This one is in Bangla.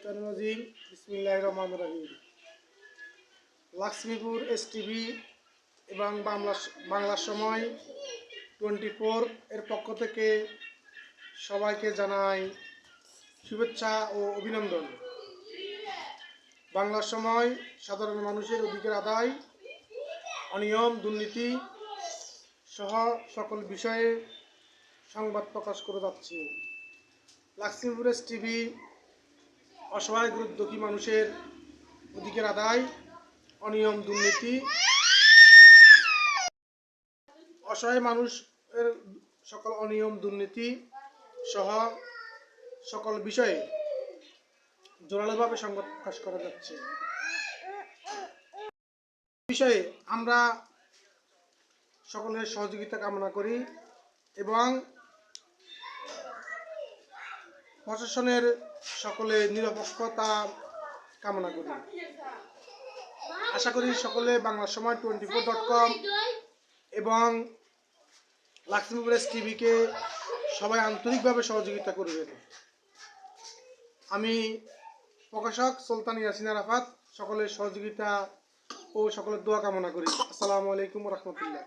শাইতানির বিসমিল্লাহির রহমানির রহিম। লক্ষ্মীপুর এসটিভি এবং বাংলা সময় 24 এর পক্ষ থেকে সবাইকে জানাই শুভেচ্ছা ও অভিনন্দন। বাংলা সময় সাধারণ মানুষের অধিকার আদায়, অনিয়ম, দুর্নীতি সহ সকল বিষয়ে সংবাদ প্রকাশ করে যাচ্ছে। লক্ষ্মীপুর এসটিভি অসহায় দুঃখী মানুষের অধিকার আদায়, অনিয়ম, দুর্নীতি, অসহায় মানুষের সকল অনিয়ম, দুর্নীতি সহ সকল বিষয়ে জোরালোভাবে সংবাদ প্রকাশ করা যাচ্ছে। বিষয়ে আমরা সকলের সহযোগিতা কামনা করি এবং প্রশাসনের সকলের নিরপেক্ষতা কামনা করি। আশা করি সকলে বাংলা সময় 24.com এবং লক্ষ্মীপুর এসটিভিকে সবাই আন্তরিকভাবে সহযোগিতা করবেন। আমি প্রকাশক সুলতান ইয়াসিন আরাফাত সকলের সহযোগিতা ও সকলের দোয়া কামনা করি। আসসালামু আলাইকুম ওয়া রাহমাতুল্লাহ।